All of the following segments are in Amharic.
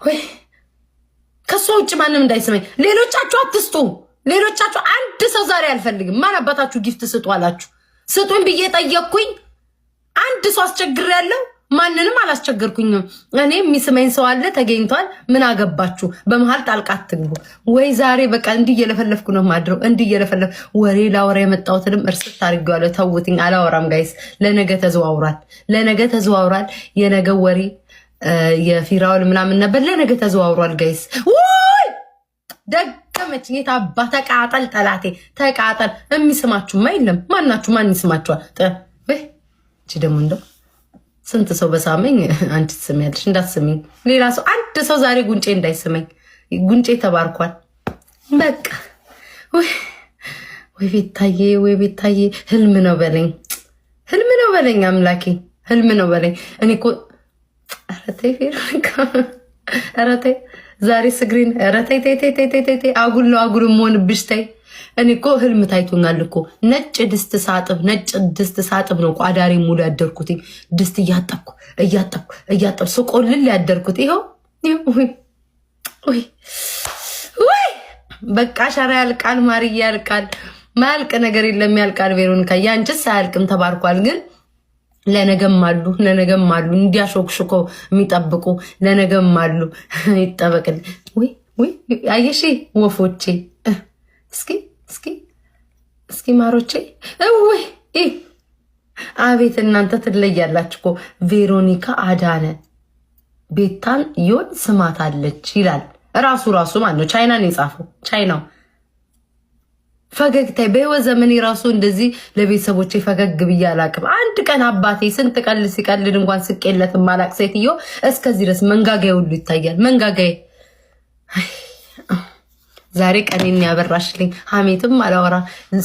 ወይ ከሱ ውጭ ማንም እንዳይስመኝ። ሌሎቻችሁ አትስጡ። ሌሎቻችሁ አንድ ሰው ዛሬ አልፈልግም። ማን አባታችሁ ጊፍት ስጡ አላችሁ? ስጡኝ ብዬ ጠየቅኩኝ። አንድ ሰው አስቸግሬያለሁ። ማንንም አላስቸገርኩኝም። እኔ የሚስመኝ ሰው አለ ተገኝቷል። ምን አገባችሁ? በመሃል ጣልቃ አትግቡ። ወይ ዛሬ በቃ እንዲህ እየለፈለፍኩ ነው ማድረው። እንዲህ እየለፈለፍ ወሬ ላወራ የመጣሁትንም እርስት አድርጌዋለሁ። ተውትኝ፣ አላወራም ጋይስ። ለነገ ተዘዋውሯል። ለነገ ተዘዋውሯል። የነገ ወሬ የፊራውል ምናምን ነበር። ለነገ ተዘዋውሯል ጋይስ። ወይ ደገመችኝ። የታባ ተቃጠል፣ ጠላቴ ተቃጠል። የሚስማችሁማ የለም። ማናችሁ? ማን ይስማችኋል? ወይ እቺ ደግሞ እንደው ስንት ሰው በሳመኝ አንቺ ትስሚያለሽ። እንዳትስሚኝ ሌላ ሰው። አንድ ሰው ዛሬ ጉንጬ እንዳይስመኝ። ጉንጬ ተባርኳል። በቃ ወይ ቤታዬ፣ ወይ ቤታዬ። ህልም ነው በለኝ፣ ህልም ነው በለኝ አምላኬ፣ ህልም ነው በለኝ። እኔ እኮ ኧረ ተይ ፌሮኒካ፣ ኧረ ተይ ዛሬ ስግሪን፣ ኧረ ተይ ተይ ተይ ተይ ተይ። አጉል ነው አጉል መሆንብሽ ተይ። እኔ እኮ ህልም ታይቶኛል እኮ። ነጭ ድስት ሳጥብ፣ ነጭ ድስት ሳጥብ ነው እኮ አዳሪ ሙሉ ያደርኩት። ድስት እያጠብኩ ስቆልል ያደርኩት። ይኸው ወይ በቃ ሻራ ያልቃል፣ ማርዬ ያልቃል። ማያልቅ ነገር የለም፣ ያልቃል። ቬሮኒካ ያንቺስ አያልቅም፣ ተባርኳል። ግን ለነገም አሉ እንዲያሾክሽኮ የሚጠብቁ ለነገም አሉ። ይጠበቅል። ወይ አየሽ ወፎቼ፣ እስኪ ማሮቼ፣ ወይ አቤት እናንተ ትለያላችሁ እኮ። ቬሮኒካ አዳነ ቤታን ይሆን ስማት አለች ይላል ራሱ ማለት ነው። ቻይናን የጻፈው ቻይናው። ፈገግታይ በህይወት ዘመኔ ራሱ እንደዚህ ለቤተሰቦቼ ፈገግ ብዬ አላቅም። አንድ ቀን አባቴ ስንት ቀልድ ሲቀልድ እንኳን ስቄለት ማላቅ ሴትዮ እስከዚህ ድረስ መንጋጋዬ ሁሉ ይታያል። መንጋጋዬ ዛሬ ቀኔን ያበራሽልኝ። ሀሜትም አላወራ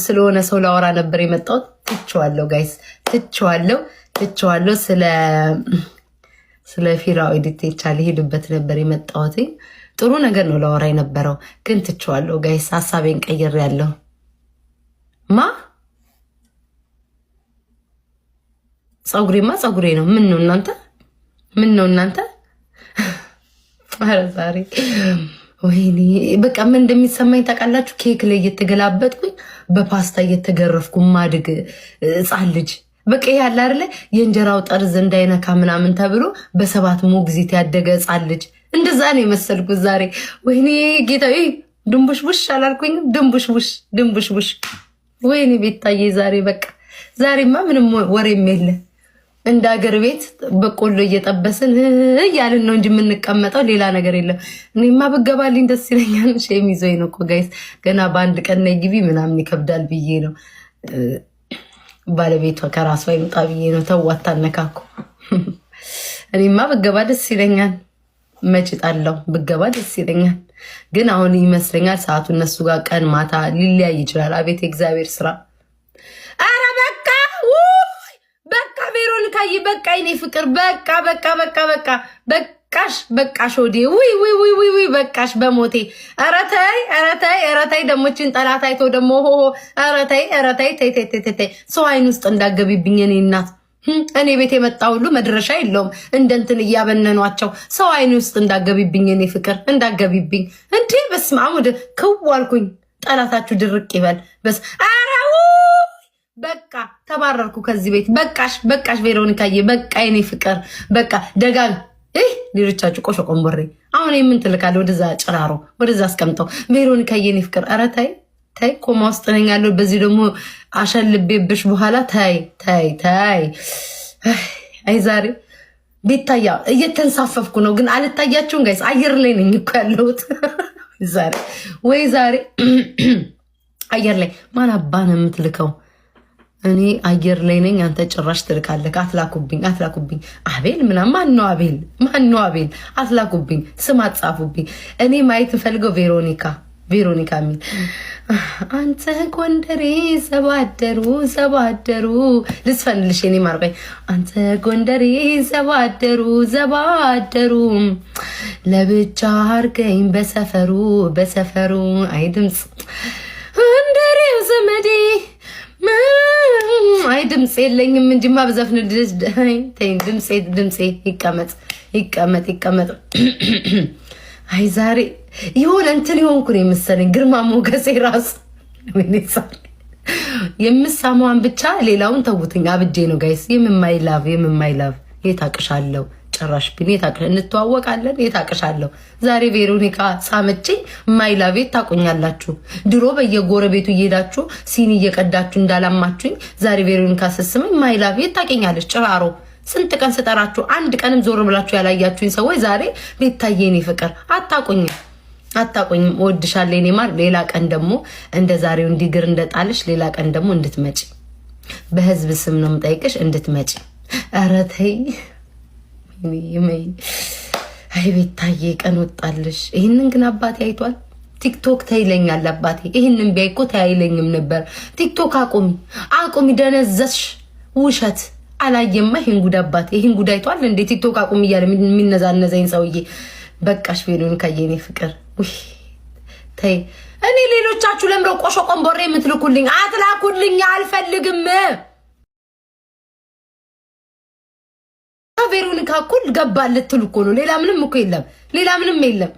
ስለሆነ ሰው ላወራ ነበር የመጣሁት። ትቼዋለሁ ጋይስ፣ ትቼዋለሁ። ስለ ፊራው ኤዲት ይቻል ሄድበት ነበር የመጣሁት። ጥሩ ነገር ነው ላወራ የነበረው ግን ትቼዋለሁ ጋይስ። ሀሳቤን ቀይሬያለሁ። ፀጉሬ ነው። ምን ነው እናንተ? ኧረ ዛሬ ወይኔ በቃ ምን እንደሚሰማኝ ታውቃላችሁ? ኬክ ላይ እየተገላበጥኩኝ በፓስታ እየተገረፍኩ ማድግ ሕፃን ልጅ። በቃ ያለ አይደለ የእንጀራው ጠርዝ እንዳይነካ ምናምን ተብሎ በሰባት ሞግዚት ያደገ ሕፃን ልጅ። እንደዛ ነው የመሰልኩት ዛሬ። ወይኔ ጌታዬ፣ ድንቡሽቡሽ አላልኩኝም? ድንቡሽቡሽ። ወይኔ ቤታዬ ዛሬ በቃ ዛሬማ ምንም ወሬም የለ። እንደ ሀገር ቤት በቆሎ እየጠበስን እያልን ነው እንጂ የምንቀመጠው ሌላ ነገር የለም። እኔማ ብገባልኝ ደስ ይለኛል። ሼም ይዞኝ ነው እኮ ጋይስ። ገና በአንድ ቀን ነይ ግቢ ምናምን ይከብዳል ብዬ ነው። ባለቤቷ ከራሷ ይምጣ ብዬ ነው። ተዋት ታነካኩ። እኔማ ብገባ ደስ ይለኛል። መች ጣለው ብገባ ደስ ይለኛል። ግን አሁን ይመስለኛል ሰዓቱ እነሱ ጋር ቀን ማታ ሊለያይ ይችላል። አቤት የእግዚአብሔር ስራ። አረ በቃ ቬሮኒካዬ፣ በቃ የኔ ፍቅር፣ በቃሽ ወዴ። ውይ በቃሽ በሞቴ። ኧረ ተይ ደሞችን ጠላት አይቶ ደሞ ኧረ ተይ። ሰው አይን ውስጥ እንዳገቢብኝ እኔ እናት። እኔ ቤት የመጣ ሁሉ መድረሻ የለውም። እንደንትን እያበነኗቸው ሰው አይን ውስጥ እንዳገቢብኝ እኔ ፍቅር፣ እንዳገቢብኝ እንዴ። በስመ አብ ወደ ክዋልኩኝ። ጠላታችሁ ድርቅ ይበል። በስ በቃ ተባረርኩ ከዚህ ቤት። በቃሽ ቬሮኒካዬ፣ በቃ የኔ ፍቅር፣ በቃ ደጋግ ሌሎቻችሁ ቆሾ ቆንቦሬ። አሁን የምን ትልካለህ? ወደዛ ጭራሮ ወደዛ አስቀምጠው። ቬሮኒካዬ የኔ ፍቅር፣ ኧረ ተይ ኮማ ውስጥ ነኝ ያለው። በዚህ ደግሞ አሸልቤብሽ በኋላ ተይ። አይ ዛሬ ቤታያ እየተንሳፈፍኩ ነው፣ ግን አልታያችሁም ጋይስ። አየር ላይ ነኝ እኮ ያለሁት ዛሬ አየር ላይ። ማን አባ ነው የምትልከው? እኔ አየር ላይ ነኝ፣ አንተ ጭራሽ ትልካለህ። አትላኩብኝ። አቤል ምናምን ማን ነው አቤል? አትላኩብኝ፣ ስም አትጻፉብኝ። እኔ ማየት ፈልገው ቬሮኒካ የሚል አንተ ጎንደሬ ዘባደሩ ልስፈንልሽ የኔ ማርቆኝ። አንተ ጎንደሬ ዘባደሩ ለብቻ አርገኝ በሰፈሩ አይ ድምፅ ጎንደሬው ዘመዴ አይ ድምጽ የለኝም እንጂማ በዘፍን ድምጼ ይቀመጥ። አይ ዛሬ ይሁን እንትን ይሆንኩ ነው የመሰለኝ ግርማ ሞገሴ ራሱ የምሳማውን ብቻ ሌላውን ተውትኝ። አብጄ ነው ጋይስ። የምማይላቭ የታቅሻለሁ ጭራሽ ቢኔ እንተዋወቃለን። የታቅሻለሁ ዛሬ ቬሮኒካ ሳመችኝ። ማይላቭ ታቁኛላችሁ። ድሮ በየጎረቤቱ እየሄዳችሁ ሲኒ እየቀዳችሁ እንዳላማችሁኝ ዛሬ ቬሮኒካ ስስመኝ ማይላቭ ታቀኛለች። ጭራሮ ስንት ቀን ስጠራችሁ አንድ ቀንም ዞር ብላችሁ ያላያችሁኝ ሰዎች ዛሬ ቤታዬ እኔ ፍቅር አታቆኝም። እወድሻለሁ እኔ ማር። ሌላ ቀን ደግሞ እንደ ዛሬው እንዲግር እንደጣልሽ ሌላ ቀን ደግሞ እንድትመጪ በህዝብ ስም ነው የምጠይቅሽ እንድትመጪ። ኧረ ተይ አይ ቤታዬ ቀን ወጣልሽ። ይህንን ግን አባቴ አይቷል። ቲክቶክ ተይለኛል አባቴ። ይህንን ቢያይ እኮ ተያይለኝም ነበር። ቲክቶክ አቁሚ ደነዘሽ ውሸት አላየማ። ይህን ጉድ አባቴ ይህን ጉድ አይቷል እንዴ? ቲክቶክ አቁሚ እያለ የሚነዛነዘኝ ሰውዬ። በቃሽ ቬሮኒካ የኔ ፍቅር ተይ። እኔ ሌሎቻችሁ ለምረው ቆሾ ቆንቦሬ የምትልኩልኝ አትላኩልኝ፣ አልፈልግም። ቬሮኒካ እኩል ገባ ልትሉ እኮ ነው። ሌላ ምንም እኮ የለም፣ ሌላ ምንም የለም።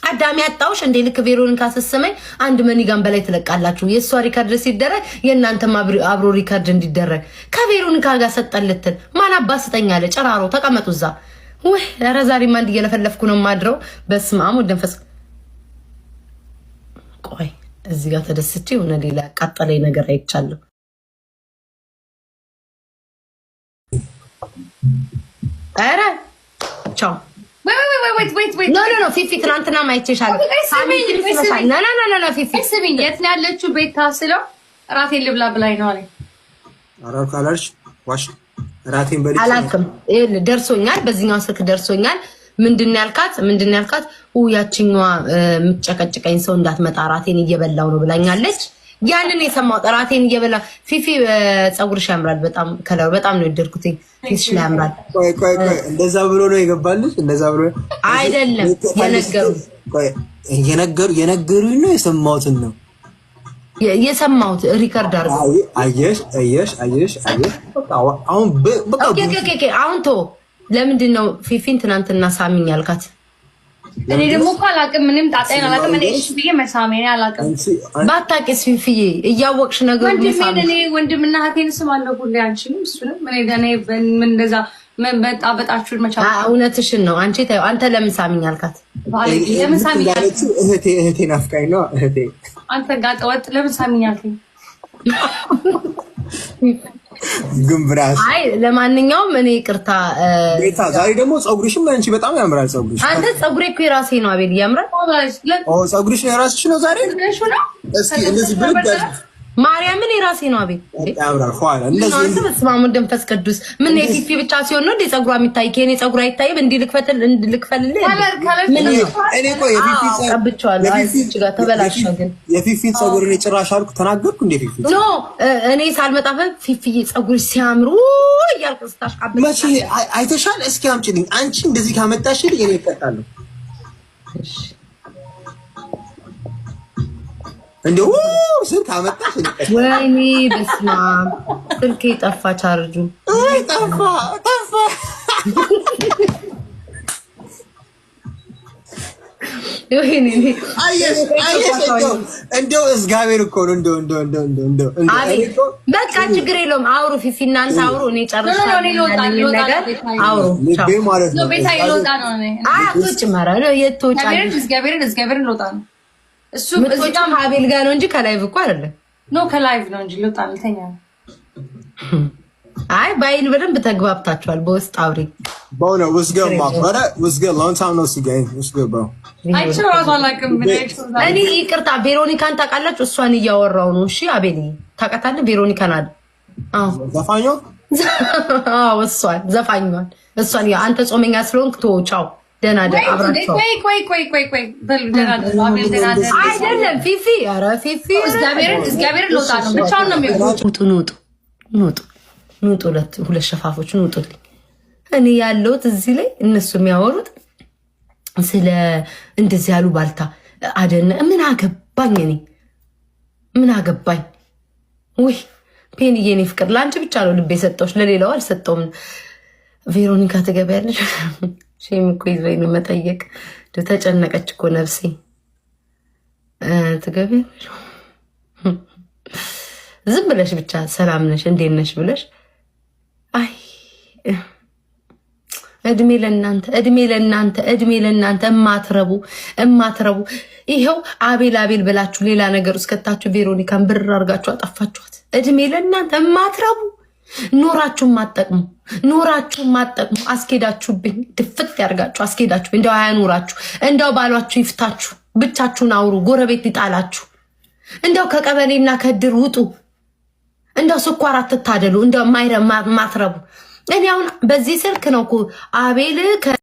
አዳሚ ያጣውሽ እንዴ? ልክ ቬሮኒካ ስሰመኝ አንድ መኒጋን በላይ ትለቃላችሁ። የእሷ ሪካርድ ሲደረግ የእናንተም አብሮ ሪካርድ እንዲደረግ ከቬሮኒካ ጋር ሰጠን ልትል ማን አባስተኛ አለ? ጨራሮ ተቀመጡ እዛ። ወይ ኧረ ዛሬማ አንድ እየለፈለፍኩ ነው ማድረው። በስመ አብ ወደንፈስ። ቆይ እዚህ ጋር ተደስቼ የሆነ ሌላ ያቃጠለኝ ነገር አይቻለሁ። ኧረ ቻው። ኖ ፊፊ ትናንትና ማይቼሻለሁ። ስሚኝ፣ የት ነው ያለችው? ቤታ ስለው እራቴን ልብላ ብላኝ ነው አለኝ። ራቴን በልቼ አላውቅም። ደርሶኛል፣ በዚህኛው ስልክ ደርሶኛል። ምንድን ያልካት? ያችኛዋ የምትጨቀጭቀኝ ሰው እንዳትመጣ ራቴን እየበላው ነው ብላኛለች። ያንን የሰማሁት ራቴን እየበላ ፊፊ ፀጉርሽ ያምራል በጣም ከለሩ በጣም ነው የወደድኩት። ፊትሽ ላይ ያምራል። ቆይ እንደዛ ብሎ ነው የገባልሽ? እንደዛ ብሎ አይደለም የነገሩኝ ነው የሰማሁትን ነው የሰማሁት። ሪከርድ አድርገው አየሽ። አሁን በቃ አሁን ለምንድን ነው ፊፊን ትናንትና ሳሚኝ ያልካት? እኔ ደግሞ እኮ አላውቅም፣ ምንም ጣጣዬን አላውቅም። እኔ እሺ ብዬ መሳሜን አላውቅም። ባታውቂስ ፊፊዬ እያወቅሽ ነገር እኔ ወንድምና እህቴን ስማለሁ ሁሌ። አንቺንም እሱንም ምን እንደዛ መጣበጣችሁን መቻል። እውነትሽን ነው። አንተ ለምን ሳሚኝ አልካት? ለምን ሳሚኝ አልከኝ? እህቴ ናፍቃኝ ነው እህቴ። አንተ ጋጠ ወጥ ለምን ሳሚኝ አልከኝ? ግን ብራስ አይ ለማንኛውም እኔ ይቅርታ ቤታ። ዛሬ ደግሞ ፀጉርሽም አንቺ በጣም ያምራል ፀጉርሽ። አንተ ፀጉሬ እኮ የራሴ ነው አቤል፣ ያምራል። ፀጉርሽ የራስሽ ነው ዛሬ። እስኪ እንደዚህ ብልግ ማርያምን የራሴ ነው አቤል፣ ያምራል። ኋላ እንደዚህ ስማሙ ደንፈስ ቅዱስ ምን የፊፊ ብቻ ሲሆን ነው እንደ ፀጉሯ የሚታይ? ከኔ ፀጉር አይታይም? እንዲልክፈልልህ ምን እኔ ቆይ የፊፊ ቀብቻለሁ። አይች ጋር ተበላሽ። ግን የፊፊ ፀጉር እኔ ጭራሽ አልኩ ተናገርኩ እንደ ፊፊ ኖ እኔ ሳልመጣ ፊፊ ፀጉር ሲያምሩ እያልኩ ስታሽቃብ መቼ አይተሻል? እስኪ አምጪልኝ። አንቺ እንደዚህ ካመጣሽልኝ እኔ እቀጣለሁ። እንደው ስልክ አመጣሽ እንዴ? ወይኔ በስመ አብ ስልኬ ጠፋ። ቻርጁ ጠፋ። ወይኔ አየሽ እንደው እግዚአብሔር እኮ ነው። እንደው በቃ ችግር የለውም። አውሩ ፊፊ እናንተ አውሩ። እኔ ጨርሻለሁ ነገር አውሩ። ልቤ ማለት ነው። ቤታ ይሎጣ ነው። አያቶች መራ የቶቻለሽ እግዚአብሔርን ሎጣ ነው። እሱ ምትወጪው ሀቤል ጋር ነው እንጂ ከላይቭ እኮ አይደለም። ኖ ከላይቭ ነው እንጂ ልወጣ ልተኛ። አይ ባይል በደንብ ተግባብታችኋል። በውስጥ አውሪ ባውና ወስገማ ማራ ወስገ ሎንግ ታይም ነው ሲጋይ ወስገባ አይቼው ራሱ አላውቅም። እኔ ይቅርታ ቬሮኒካን ታውቃላችሁ? እሷን እያወራው ነው። እሺ አቤል ታውቃታለህ? ቬሮኒካን አይደል? አዎ ዘፋኙ። አዎ እሷን አንተ ጾመኛ ስለሆንክ ቻው ደህና ደህና አብራቸው። ቆይ አይደለም ፊፊ። ኧረ ፊፊ እግዚአብሔርን ልወጣ ነው። ብቻውን ነው የሚወጣው። ኑጡ ሁለት ሸፋፎች ኑጡልኝ። እኔ ያለሁት እዚህ ላይ እነሱ የሚያወሩት ስለ እንደዚህ ያሉ ባልታ አደነ ምን አገባኝ? እኔ ምን አገባኝ? ውይ ፔንዬ የኔ ፍቅር ለአንቺ ብቻ ነው ልብ የሰጠሁሽ፣ ለሌላው አልሰጠውም። ቬሮኒካ ትገቢያለሽ? ሼም እኮ ይዞኝ ነው መጠየቅ። ተጨነቀች እኮ ነፍሴ። ትገቢያለሽ? ዝም ብለሽ ብቻ ሰላም ነሽ እንዴት ነሽ ብለሽ አይ እድሜ ለእናንተ እድሜ ለእናንተ እድሜ ለእናንተ እማትረቡ ይኸው አቤል ብላችሁ ሌላ ነገር ውስጥ ከታችሁ ቬሮኒካን ብር አድርጋችሁ አጠፋችኋት። እድሜ ለእናንተ እማትረቡ ኖራችሁ ማጠቅሙ አስኬዳችሁብኝ፣ ድፍት ያርጋችሁ አስኬዳችሁብኝ። እንደው አያኖራችሁ፣ እንደው ባሏችሁ ይፍታችሁ፣ ብቻችሁን አውሩ፣ ጎረቤት ይጣላችሁ፣ እንደው ከቀበሌና ከድር ውጡ፣ እንደው ስኳር አትታደሉ፣ እንደው ማትረቡ። እኔ አሁን በዚህ ስልክ ነው እኮ አቤል